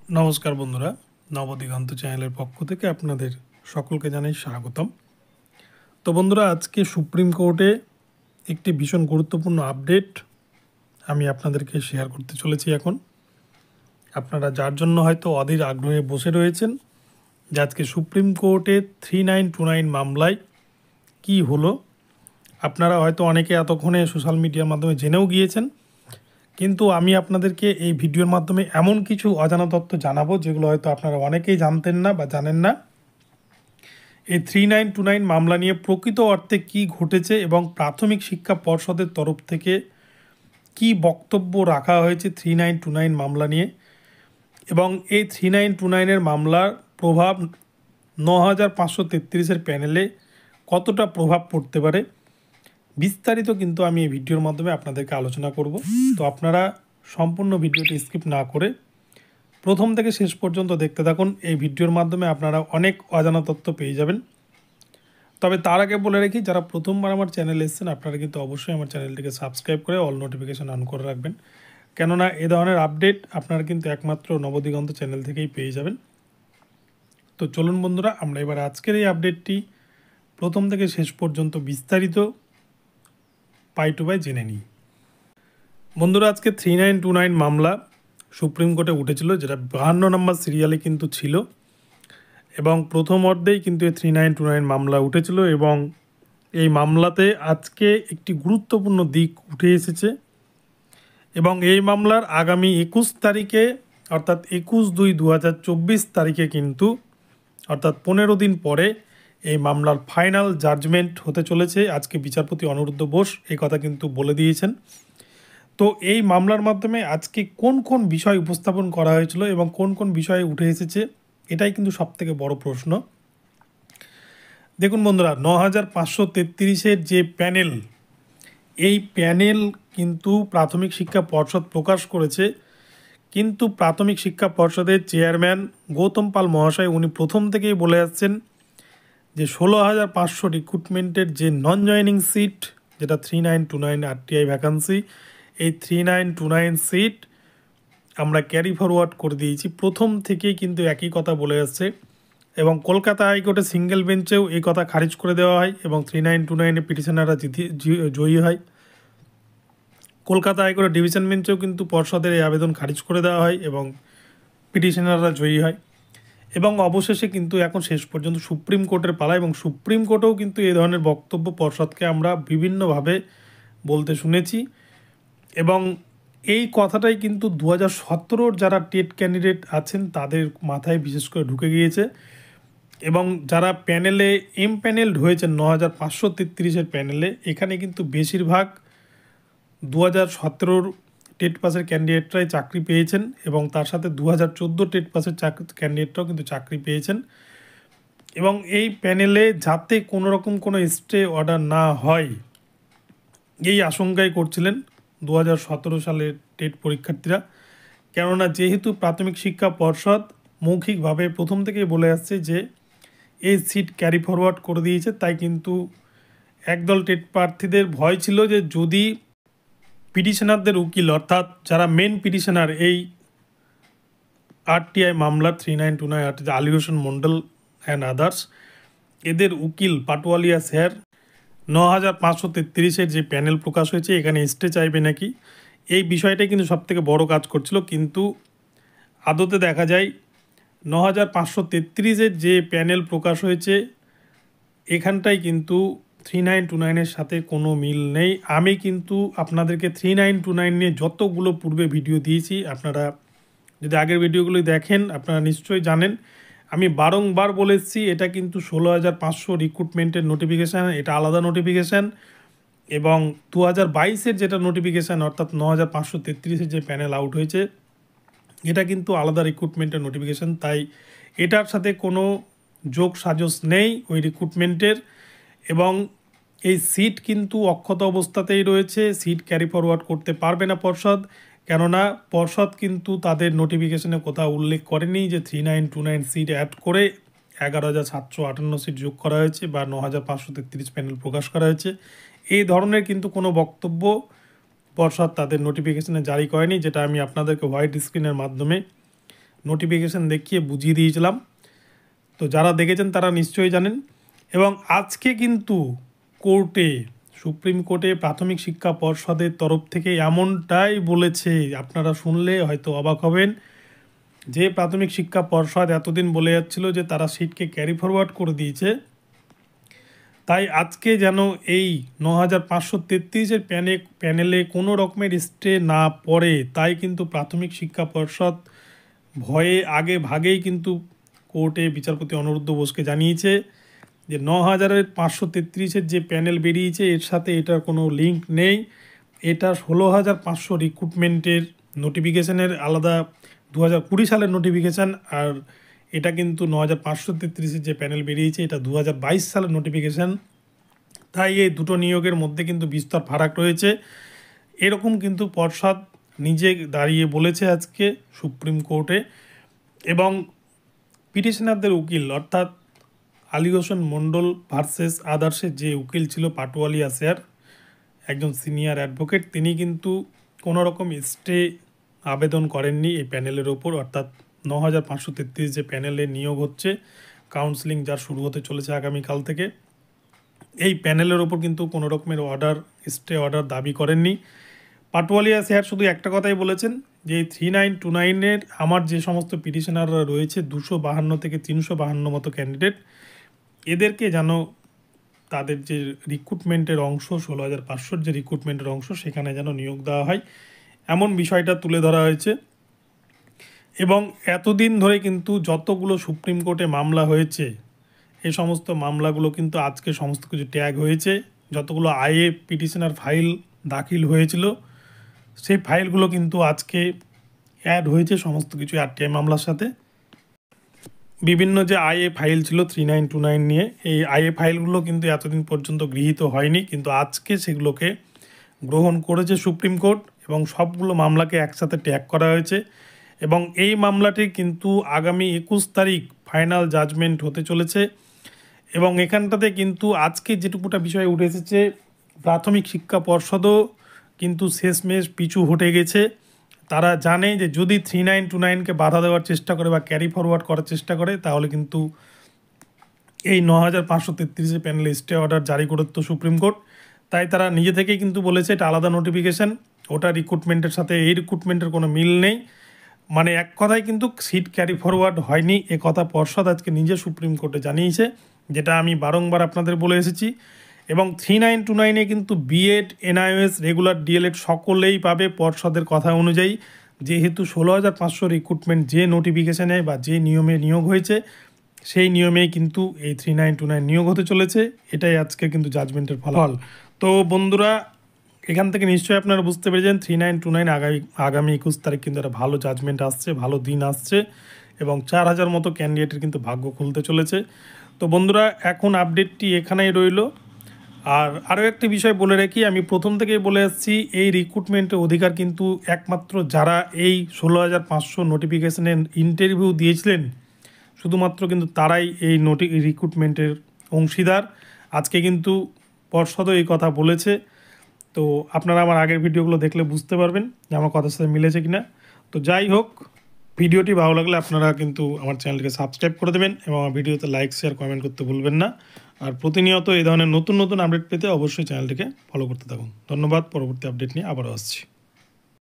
নমস্কার বন্ধুরা, নবদিগন্ত চ্যানেলের পক্ষ থেকে আপনাদের সকলকে জানাই স্বাগতম। তো বন্ধুরা, আজকে সুপ্রিম কোর্টে একটি ভীষণ গুরুত্বপূর্ণ আপডেট আমি আপনাদেরকে শেয়ার করতে চলেছি। এখন আপনারা যার জন্য হয়তো অধীর আগ্রহে বসে রয়েছেন যে আজকে সুপ্রিম কোর্টে 3929 মামলায় কি হলো, আপনারা হয়তো অনেকে এতক্ষণে সোশ্যাল মিডিয়ার মাধ্যমে জেনেও গিয়েছেন, কিন্তু আমি আপনাদেরকে এই ভিডিওর মাধ্যমে এমন কিছু অজানা তথ্য জানাবো যেগুলো হয়তো আপনারা অনেকেই জানতেন না বা জানেন না। এই 3929 মামলা নিয়ে প্রকৃত অর্থে কি ঘটেছে এবং প্রাথমিক শিক্ষা পর্ষদের তরফ থেকে কি বক্তব্য রাখা হয়েছে 3929 মামলা নিয়ে, এবং এই 3929-এর মামলার প্রভাব 9533-এর প্যানেলে কতটা প্রভাব পড়তে পারে, বিস্তারিত কিন্তু আমি এই ভিডিওর মাধ্যমে আপনাদেরকে আলোচনা করব। তো আপনারা সম্পূর্ণ ভিডিওটি স্কিপ না করে প্রথম থেকে শেষ পর্যন্ত দেখতে থাকুন। এই ভিডিওর মাধ্যমে আপনারা অনেক অজানা তথ্য পেয়ে যাবেন। তবে তার আগে বলে রাখি, যারা প্রথমবার আমার চ্যানেলে এসেছেন আপনারা কিন্তু অবশ্যই আমার চ্যানেলটিকে সাবস্ক্রাইব করে অল নোটিফিকেশান অন করে রাখবেন, কেননা এ ধরনের আপডেট আপনারা কিন্তু একমাত্র নবদিগন্ত চ্যানেল থেকেই পেয়ে যাবেন। তো চলুন বন্ধুরা, আমরা এবার আজকের এই আপডেটটি প্রথম থেকে শেষ পর্যন্ত বিস্তারিত পাই টু পাই জেনে নিই। বন্ধুরা, আজকে 3929 মামলা সুপ্রিম কোর্টে উঠেছিল, যেটা 52 নম্বর সিরিয়ালে কিন্তু ছিল, এবং প্রথম অর্ধেই কিন্তু এই 3929 মামলা উঠেছিল, এবং এই মামলাতে আজকে একটি গুরুত্বপূর্ণ দিক উঠে এসেছে। এবং এই মামলার আগামী 21 তারিখে অর্থাৎ 21/2/2024 তারিখে কিন্তু অর্থাৎ 15 দিন পরে এই মামলার ফাইনাল জাজমেন্ট হতে চলেছে। আজকে বিচারপতি অনিরুদ্ধ বোস এই কথা কিন্তু বলে দিয়েছেন। তো এই মামলার মাধ্যমে আজকে কোন কোন বিষয় উপস্থাপন করা হয়েছিল এবং কোন কোন বিষয়ে উঠে এসেছে, এটাই কিন্তু সবথেকে বড় প্রশ্ন। দেখুন বন্ধুরা, 9533-এর যে প্যানেল, এই প্যানেল কিন্তু প্রাথমিক শিক্ষা পর্ষদ প্রকাশ করেছে, কিন্তু প্রাথমিক শিক্ষা পর্ষদের চেয়ারম্যান গৌতম পাল মহাশয় উনি প্রথম থেকেই বলে আসছেন যে 16,500 রিক্রুটমেন্টের যে নন জয়েনিং সিট, যেটা 3929 আরটিআই ভ্যাকান্সি, এই 3929 সিট আমরা ক্যারি ফরওয়ার্ড করে দিয়েছি। প্রথম থেকেই কিন্তু একই কথা বলে আসছে, এবং কলকাতা হাইকোর্টে সিঙ্গেল বেঞ্চেও এই কথা খারিজ করে দেওয়া হয় এবং 3929-এ পিটিশনাররা জয়ী হয়। কলকাতা হাইকোর্টের ডিভিশন বেঞ্চেও কিন্তু পর্ষদের এই আবেদন খারিজ করে দেওয়া হয় এবং পিটিশনাররা জয়ী হয়। এবং অবশেষে কিন্তু এখন শেষ পর্যন্ত সুপ্রিম কোর্টের পালা, এবং সুপ্রিম কোর্টেও কিন্তু এই ধরনের বক্তব্য পর্ষদকে আমরা বিভিন্নভাবে বলতে শুনেছি। এবং এই কথাটাই কিন্তু 2017-র যারা টেট ক্যান্ডিডেট আছেন তাদের মাথায় বিশেষ করে ঢুকে গিয়েছে, এবং যারা প্যানেলে প্যানেলড হয়েছেন 9533-এর প্যানেলে, এখানে কিন্তু বেশিরভাগ 2017-র টেট পাসের ক্যান্ডিডেটরাই চাকরি পেয়েছেন, এবং তার সাথে 2014 টেট পাসের ক্যান্ডিডেটরাও কিন্তু চাকরি পেয়েছেন। এবং এই প্যানেলে যাতে কোনো রকম কোনো স্টে অর্ডার না হয় এই আশঙ্কাই করছিলেন 2017 সালের টেট পরীক্ষার্থীরা, কেননা যেহেতু প্রাথমিক শিক্ষা পর্ষদ মৌখিকভাবে প্রথম থেকেই বলে আসছে যে এই সিট ক্যারি ফরওয়ার্ড করে দিয়েছে, তাই কিন্তু একদল টেট প্রার্থীদের ভয় ছিল যে যদি পিটিশনারদের উকিল অর্থাৎ যারা মেন পিটিশনার এই আরটিআই মামলা 3929 আলী হোসেন মন্ডল অ্যান্ড আদার্স, এদের উকিল পাটোয়ালিয়া স্যার 9533-এর যে প্যানেল প্রকাশ হয়েছে এখানে স্টে চাইবে নাকি, এই বিষয়টাই কিন্তু সবথেকে বড় কাজ করছিল। কিন্তু আদতে দেখা যায় 9533-এর যে প্যানেল প্রকাশ হয়েছে এখানটাই কিন্তু 3929-এর সাথে কোনো মিল নেই। আমি কিন্তু আপনাদেরকে 3929 নিয়ে যতগুলো পূর্বে ভিডিও দিয়েছি, আপনারা যদি আগের ভিডিওগুলি দেখেন আপনারা নিশ্চয়ই জানেন, আমি বারংবার বলেছি এটা কিন্তু 16,500 রিক্রুটমেন্টের নোটিফিকেশান, এটা আলাদা নোটিফিকেশান, এবং 2022-এর যেটা নোটিফিকেশান অর্থাৎ 9533-এর যে প্যানেল আউট হয়েছে এটা কিন্তু আলাদা রিক্রুটমেন্টের নোটিফিকেশান, তাই এটার সাথে কোনো যোগ সাজস নেই ওই রিক্রুটমেন্টের। এবং এই সিট কিন্তু অক্ষত অবস্থাতেই রয়েছে, সিট ক্যারি ফরওয়ার্ড করতে পারবে না পর্ষদ, কেননা পর্ষদ কিন্তু তাদের নোটিফিকেশনে কোথাও উল্লেখ করেনি যে 3929 সিট অ্যাড করে 11,758 সিট যোগ করা হয়েছে বা 9,533 প্যানেল প্রকাশ করা হয়েছে। এই ধরনের কিন্তু কোনো বক্তব্য পর্ষদ তাদের নোটিফিকেশনে জারি করেনি, যেটা আমি আপনাদেরকে হোয়াইট স্ক্রিনের মাধ্যমে নোটিফিকেশান দেখিয়ে বুঝিয়ে দিয়েছিলাম। তো যারা দেখেছেন তারা নিশ্চয়ই জানেন। এবং আজকে কিন্তু সুপ্রিম কোর্টে প্রাথমিক শিক্ষা পর্ষদের তরফ থেকে এমনটাই বলেছে, আপনারা শুনলে হয়তো অবাক হবেন, যে প্রাথমিক শিক্ষা পর্ষদ এতদিন বলে যাচ্ছিল যে তারা সিটকে ক্যারি ফরওয়ার্ড করে দিয়েছে, তাই আজকে যেন এই ৯,৫৩৩-এর প্যানেলে কোনো রকমের স্টে না পড়ে, তাই কিন্তু প্রাথমিক শিক্ষা পর্ষদ ভয়ে আগে ভাগেই কিন্তু কোর্টে বিচারপতি অনিরুদ্ধ বোসকে জানিয়েছে যে ৯,৫৩৩-এর যে প্যানেল বেরিয়েছে এর সাথে এটার কোনো লিঙ্ক নেই। এটা ১৬,৫০০ রিক্রুটমেন্টের নোটিফিকেশানের আলাদা ২০২০ সালের নোটিফিকেশান, আর এটা কিন্তু ৯,৫৩৩-এর যে প্যানেল বেরিয়েছে এটা ২০২২ সালের নোটিফিকেশান। তাই এই দুটো নিয়োগের মধ্যে কিন্তু বিস্তর ফারাক রয়েছে, এরকম কিন্তু পর্ষদ নিজে দাঁড়িয়ে বলেছে আজকে সুপ্রিম কোর্টে। এবং পিটিশনারদের উকিল অর্থাৎ আলী হোসেন মণ্ডল ভার্সেস আদার্সের যে উকিল ছিল পাটোয়ালি আসিয়ার, একজন সিনিয়র অ্যাডভোকেট, তিনি কিন্তু কোনো রকম স্টে আবেদন করেননি এই প্যানেলের ওপর। অর্থাৎ ৯,৫৩৩ যে প্যানেলে নিয়োগ হচ্ছে, কাউন্সেলিং যার শুরু হতে চলেছে আগামীকাল থেকে, এই প্যানেলের ওপর কিন্তু কোনো রকমের স্টে অর্ডার দাবি করেননি। পাটোয়ালিয়া স্যার শুধু একটা কথাই বলেছেন যে এই 3929-এর আমার যে সমস্ত পিটিশনাররা রয়েছে 252 থেকে 352 মতো ক্যান্ডিডেট, এদেরকে যেন তাদের যে রিক্রুটমেন্টের অংশ 16,500 যে রিক্রুটমেন্টের অংশ সেখানে যেন নিয়োগ দেওয়া হয়, এমন বিষয়টা তুলে ধরা হয়েছে। এবং এতদিন ধরে কিন্তু যতগুলো সুপ্রিম কোর্টে মামলা হয়েছে এই সমস্ত মামলাগুলো কিন্তু আজকে সমস্ত কিছু ট্যাগ হয়েছে। যতগুলো আইএ পিটিশনার ফাইল দাখিল হয়েছিল সেই ফাইলগুলো কিন্তু আজকে অ্যাড হয়েছে সমস্ত কিছু আরটিআই মামলার সাথে। বিভিন্ন যে আইএ ফাইল ছিল 3929 নিয়ে, এই আইএ ফাইলগুলো কিন্তু এতদিন পর্যন্ত গৃহীত হয়নি, কিন্তু আজকে সেগুলোকে গ্রহণ করেছে সুপ্রিম কোর্ট এবং সবগুলো মামলাকে একসাথে ট্যাগ করা হয়েছে। এবং এই মামলাটি কিন্তু আগামী 21 তারিখ ফাইনাল জাজমেন্ট হতে চলেছে। এবং এখানটাতে কিন্তু আজকে যেটুকুটা বিষয় উঠে এসেছে, প্রাথমিক শিক্ষা পর্ষদও কিন্তু শেষমেশ পিছু হটে গেছে। তারা জানে যে যদি 3929-কে বাধা দেওয়ার চেষ্টা করে বা ক্যারি ফরওয়ার্ড করার চেষ্টা করে তাহলে কিন্তু এই ৯,৫৩৩ প্যানেলে স্টে অর্ডার জারি করত সুপ্রিম কোর্ট। তাই তারা নিজে থেকেই কিন্তু বলেছে এটা আলাদা নোটিফিকেশান, ওটা রিক্রুটমেন্টের সাথে এই রিক্রুটমেন্টের কোনো মিল নেই। মানে এক কথায় কিন্তু সিট ক্যারি ফরওয়ার্ড হয়নি, এ কথা পর্ষদ আজকে নিজে সুপ্রিম কোর্টে জানিয়েছে, যেটা আমি বারংবার আপনাদের বলে এসেছি। এবং 3929-এ কিন্তু বিএড, এনআইওএস, রেগুলার ডিএলএড সকলেই পাবে পর্ষদের কথা অনুযায়ী, যেহেতু 16,500 রিক্রুটমেন্ট যে নোটিফিকেশানে বা যে নিয়মে নিয়োগ হয়েছে সেই নিয়মেই কিন্তু এই 3929 নিয়োগ হতে চলেছে। এটাই আজকে কিন্তু জাজমেন্টের ফলাফল। তো বন্ধুরা, এখান থেকে নিশ্চয়ই আপনারা বুঝতে পেরেছেন 3929 আগামী 21 তারিখ কিন্তু একটা ভালো জাজমেন্ট আসছে, ভালো দিন আসছে এবং 4,000 মতো ক্যান্ডিডেটের কিন্তু ভাগ্য খুলতে চলেছে। তো বন্ধুরা, এখন আপডেটটি এখানেই রইল। আর আরও একটি বিষয় বলে রাখি, আমি প্রথম থেকেই বলে আসছি এই রিক্রুটমেন্টের অধিকার কিন্তু একমাত্র যারা এই 16,500 নোটিফিকেশানে ইন্টারভিউ দিয়েছিলেন শুধুমাত্র কিন্তু তারাই এই রিক্রুটমেন্টের অংশীদার। আজকে কিন্তু পর্ষদও এই কথা বলেছে। তো আপনারা আমার আগের ভিডিওগুলো দেখলে বুঝতে পারবেন যে আমার কথার সাথে মিলেছে কিনা। তো যাই হোক, ভিডিওটি ভালো লাগলে আপনারা কিন্তু আমার চ্যানেলকে সাবস্ক্রাইব করে দেবেন এবং আমার ভিডিওতে লাইক, শেয়ার, কমেন্ট করতে ভুলবেন না। আর প্রতিনিয়ত এই ধরনের নতুন নতুন আপডেট পেতে অবশ্যই চ্যানেলটিকে ফলো করতে থাকুন। ধন্যবাদ। পরবর্তী আপডেট নিয়ে আবারও আসছি।